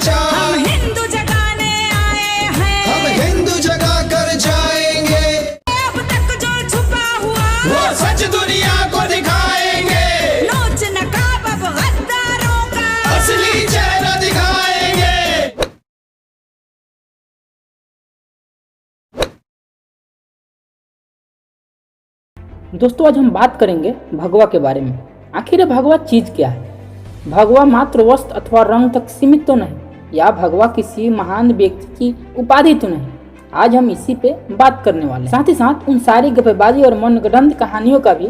हम हिंदू जगाने आए हैं, हम हिंदू जगा कर जाएंगे। अब तक जो छुपा हुआ वो सच दुनिया को दिखाएंगे। नोच नकाब अब गद्दारों का असली चेहरा दिखाएंगे। दोस्तों, आज हम बात करेंगे भगवा के बारे में। आखिर ये भगवा चीज क्या है? भगवा मात्र वस्त्र अथवा रंग तक सीमित तो नहीं, या भगवा किसी महान व्यक्ति की उपाधि तो नहीं। आज हम इसी पे बात करने वाले हैं। साथ ही साथ उन सारी गपेबाजी और मनगढ़ंत कहानियों का भी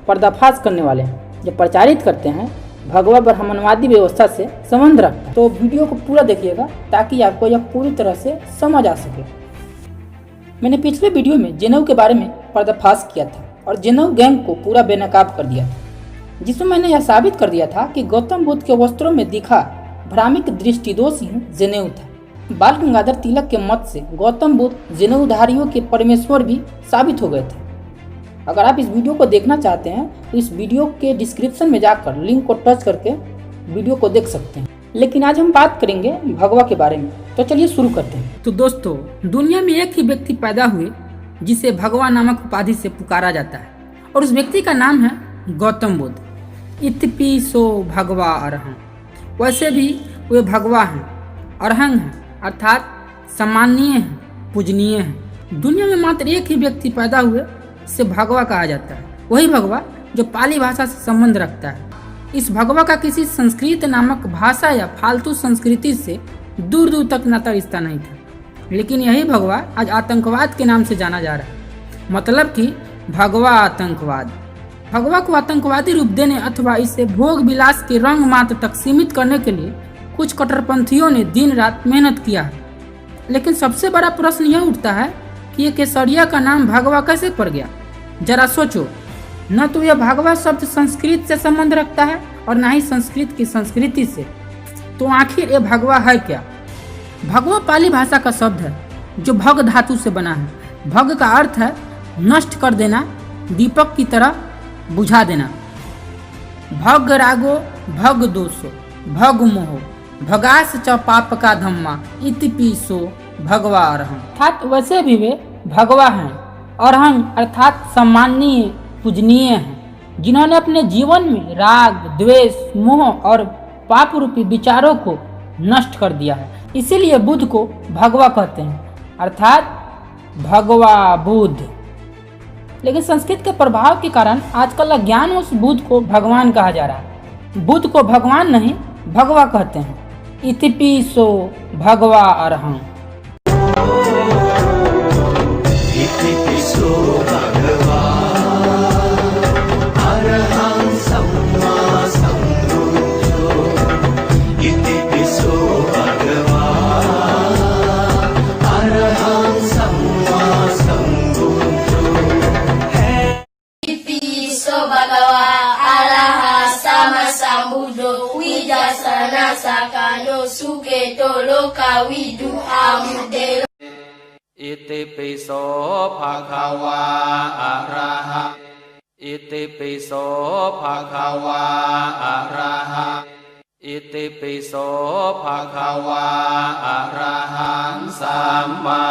पर्दाफाश करने वाले हैं जो प्रचारित करते हैं भगवा ब्राह्मणवादी व्यवस्था से संबंध रखता है। तो वीडियो को पूरा देखिएगा ताकि आपको यह पूरी तरह से समझ आ सके। मैंने पिछले वीडियो में जनेऊ के बारे में पर्दाफाश किया था और जनेऊ गैंग को पूरा बेनकाब कर दिया था, जिसमें मैंने यह साबित कर दिया था कि गौतम बुद्ध के वस्त्रों में दिखा भ्रामिक दृष्टिदोष ही जनेऊ था। बाल गंगाधर तिलक के मत से गौतम बुद्ध जनेऊधारियों के परमेश्वर भी साबित हो गए थे। अगर आप इस वीडियो को देखना चाहते हैं तो इस वीडियो के डिस्क्रिप्शन में जाकर लिंक को टच करके वीडियो को देख सकते हैं। लेकिन आज हम बात करेंगे भगवा के बारे में, तो चलिए शुरू करते हैं। तो दोस्तों, दुनिया में एक ही व्यक्ति पैदा हुए जिसे भगवा नामक उपाधि से पुकारा जाता है, और उस व्यक्ति का नाम है गौतम बुद्ध। इत्यपि सो भगवा अरहं। वैसे भी वे भगवा हैं, अरहं हैं, अर्थात सम्माननीय हैं, पूजनीय हैं। दुनिया में मात्र एक ही व्यक्ति पैदा हुए जिसे भगवा कहा जाता है, वही भगवा जो पाली भाषा से संबंध रखता है। इस भगवा का किसी संस्कृत नामक भाषा या फालतू संस्कृति से दूर दूर तक नाता रिश्ता नहीं था, लेकिन यही भगवा आज आतंकवाद के नाम से जाना जा रहा है। मतलब कि भगवा आतंकवाद। भगवा को आतंकवादी रूप देने अथवा इसे भोग विलास के रंग मात्र तक सीमित करने के लिए कुछ कट्टरपंथियों ने दिन रात मेहनत किया है। लेकिन सबसे बड़ा प्रश्न यह उठता है कि ये केसरिया का नाम भगवा कैसे पड़ गया? जरा सोचो, न तो यह भगवा शब्द संस्कृत से संबंध रखता है और न ही संस्कृत की संस्कृति से। तो आखिर ये भगवा है क्या? भगवा पाली भाषा का शब्द है जो भग धातु से बना है। भग का अर्थ है नष्ट कर देना, दीपक की तरह बुझा देना। भग रागो भग दोषो भग मोहो भगास च पाप का धम्मा इति सो भगवा अरहं। अर्थात वैसे भी वे भगवा हैं, अरहं अर्थात सम्माननीय, पूजनीय हैं, जिन्होंने अपने जीवन में राग, द्वेष, मोह और पाप रूपी विचारों को नष्ट कर दिया है। इसीलिए बुद्ध को भगवा कहते हैं, अर्थात भगवा बुद्ध। लेकिन संस्कृत के प्रभाव के कारण आजकल अज्ञान उस बुद्ध को भगवान कहा जा रहा है। बुद्ध को भगवान नहीं भगवा कहते हैं। इत्यपि सो भगवा अरहं। इत्यपि सो भगवा अरहं सम्मा सम्बुद्धो। इत्यपि सो भगवा अरहं सम्मा सम्बुद्धो। Ipi so bhagava araha sama sambuddho wijasana sakano suketo loka vidu amudero. Itipiso bhagava araha. Itipiso bhagava araha. Itipiso bhagava arahang samma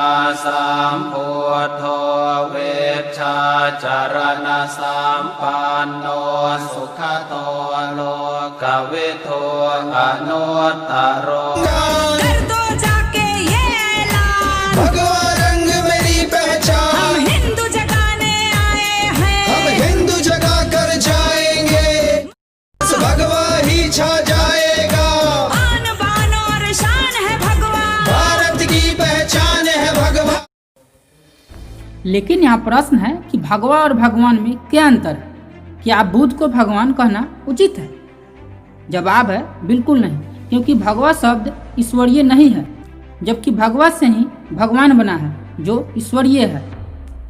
sambuddho vecchacarana sampanno sukhato lokavitho anuttaro. कर दो जाके ये ऐलान, भगवा रंग मेरी पहचान। हम हिंदू जगाने आए हैं, हम हिंदू जगा कर जाएंगे। भगवा ही छा जाएगा, आन बान और शान है भगवा, भारत की पहचान है भगवा। लेकिन यहाँ प्रश्न है कि भगवा और भगवान में क्या अंतर है? क्या बुद्ध को भगवान कहना उचित है? जवाब है बिल्कुल नहीं, क्योंकि भगवा शब्द ईश्वरीय नहीं है, जबकि भगवा से ही भगवान बना है जो ईश्वरीय है।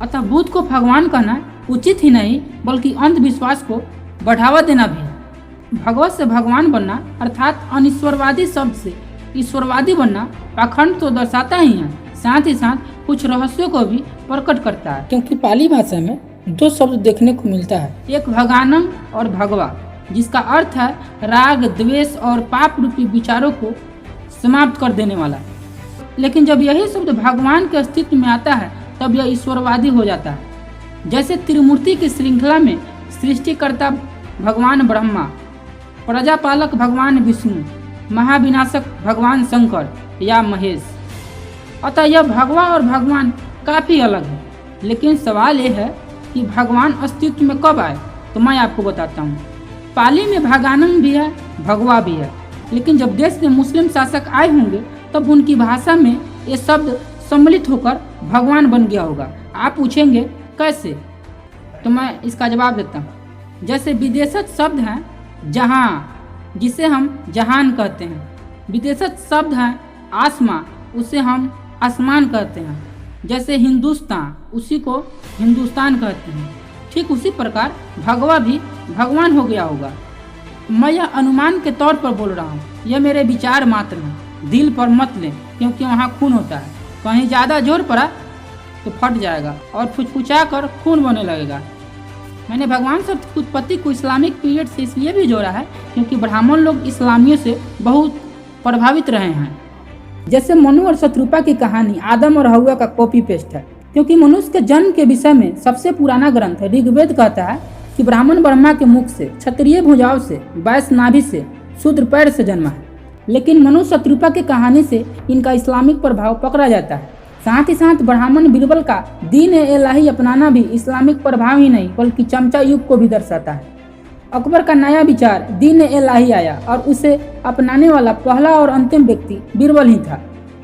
अतः बुद्ध को भगवान कहना उचित ही नहीं बल्कि अंधविश्वास को बढ़ावा देना भी है। भगवा से भगवान बनना अर्थात अनिश्वरवादी शब्द से ईश्वरवादी बनना पाखंड तो दर्शाता ही है, साथ ही साथ कुछ रहस्यों को भी प्रकट करता है। क्योंकि पाली भाषा में दो शब्द देखने को मिलता है, एक भगानम और भगवा, जिसका अर्थ है राग, द्वेष और पाप रूपी विचारों को समाप्त कर देने वाला। लेकिन जब यही शब्द भगवान के अस्तित्व में आता है तब यह ईश्वरवादी हो जाता है। जैसे त्रिमूर्ति की श्रृंखला में सृष्टिकर्ता भगवान ब्रह्मा, प्रजापालक भगवान विष्णु, महाविनाशक भगवान शंकर या महेश। अतः यह भगवा और भगवान काफ़ी अलग है। लेकिन सवाल यह है कि भगवान अस्तित्व में कब आए, तो मैं आपको बताता हूँ। पाली में भगानंद भी है, भगवा भी है। लेकिन जब देश में मुस्लिम शासक आए होंगे तब उनकी भाषा में ये शब्द सम्मिलित होकर भगवान बन गया होगा। आप पूछेंगे कैसे, तो मैं इसका जवाब देता हूँ। जैसे विदेशज शब्द है जहाँ, जिसे हम जहान कहते हैं। विदेशज शब्द है आसमां, उसे हम आसमान कहते हैं। जैसे हिंदुस्तान, उसी को हिंदुस्तान कहते हैं। ठीक उसी प्रकार भगवा भी भगवान हो गया होगा। मैं यह अनुमान के तौर पर बोल रहा हूँ, यह मेरे विचार मात्र हैं। दिल पर मत लें, क्योंकि वहाँ खून होता है। कहीं ज़्यादा जोर पड़ा तो फट जाएगा और फुचफुचा कर खून बने लगेगा। मैंने भगवान शब्द की उत्पत्ति को इस्लामिक पीरियड से इसलिए भी जोड़ा है क्योंकि ब्राह्मण लोग इस्लामियों से बहुत प्रभावित रहे हैं। जैसे मनु और शत्रुपा की कहानी आदम और हव्वा का कॉपी पेस्ट है, क्योंकि मनुष्य के जन्म के विषय में सबसे पुराना ग्रंथ ऋग्वेद कहता है कि ब्राह्मण ब्रह्मा के मुख से, क्षत्रिय भुजाओं से, वैश्य नाभि से, शूद्र पैर से जन्मा है। लेकिन मनु शत्रुपा की कहानी से इनका इस्लामिक प्रभाव पकड़ा जाता है। साथ ही साथ ब्राह्मण बीरबल का दीन इलाही अपनाना भी इस्लामिक प्रभाव ही नहीं बल्कि चमचा युग को भी दर्शाता है। अकबर का नया विचार दीन इलाही आया और उसे अपनाने वाला पहला और अंतिम व्यक्ति बीरबल ही था।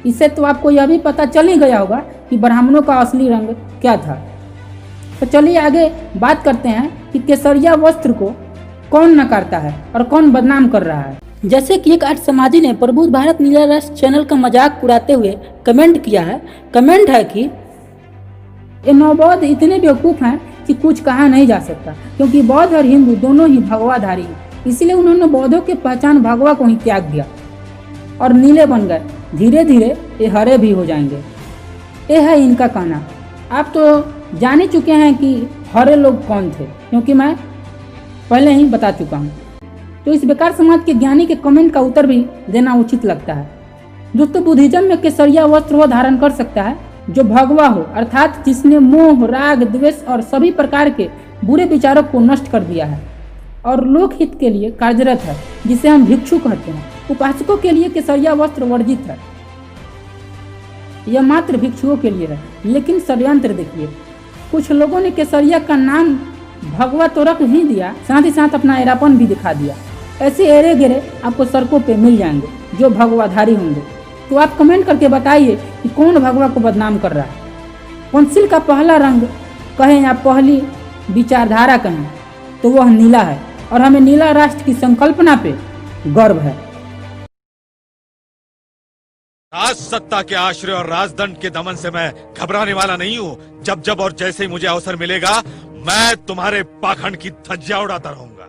इससे तो आपको यह भी पता चल ही गया होगा कि ब्राह्मणों का असली रंग क्या था। तो चलिए आगे बात करते हैं कि केसरिया वस्त्र को कौन नकारता है और कौन बदनाम कर रहा है। जैसे कि एक आर्य समाजी ने प्रबुद्ध भारत नीला राष्ट्र चैनल का मजाक उड़ाते हुए कमेंट किया है। कमेंट है कि ये नवबौद्ध इतने बेवकूफ़ हैं कि कुछ कहा नहीं जा सकता, क्योंकि बौद्ध और हिंदू दोनों ही भगवाधारी हैं। इसलिए उन्होंने बौद्धों की पहचान भगवा को ही त्याग दिया और नीले बन गए। धीरे धीरे ये हरे भी हो जाएंगे। ये है इनका कहना। आप तो जान ही चुके हैं कि हरे लोग कौन थे, क्योंकि मैं पहले ही बता चुका हूँ। तो इस बेकार समाज के ज्ञानी के कमेंट का उत्तर भी देना उचित लगता है। दोस्तों, बुद्धिज्म में केसरिया वस्त्र वो धारण कर सकता है जो भगवा हो, अर्थात जिसने मोह, राग, द्वेष और सभी प्रकार के बुरे विचारों को नष्ट कर दिया है और लोकहित के लिए कार्यरत है, जिसे हम भिक्षु कहते हैं। उपासकों के लिए केसरिया वस्त्र वर्जित है, यह मात्र भिक्षुओं के लिए है। लेकिन षड्यंत्र देखिए, कुछ लोगों ने केसरिया का नाम भगवा तो रख ही दिया, साथ ही साथ अपना एरापन भी दिखा दिया। ऐसे एरे गेरे आपको सड़कों पे मिल जाएंगे जो भगवाधारी होंगे। तो आप कमेंट करके बताइए कि कौन भगवा को बदनाम कर रहा है। पेंसिल का पहला रंग कहें या पहली विचारधारा कहें तो वह नीला है और हमें नीला राष्ट्र की संकल्पना पे गर्व है। राज सत्ता के आश्रय और राजदंड के दमन से मैं घबराने वाला नहीं हूँ। जब जब और जैसे ही मुझे अवसर मिलेगा मैं तुम्हारे पाखंड की धज्जियां उड़ाता रहूंगा।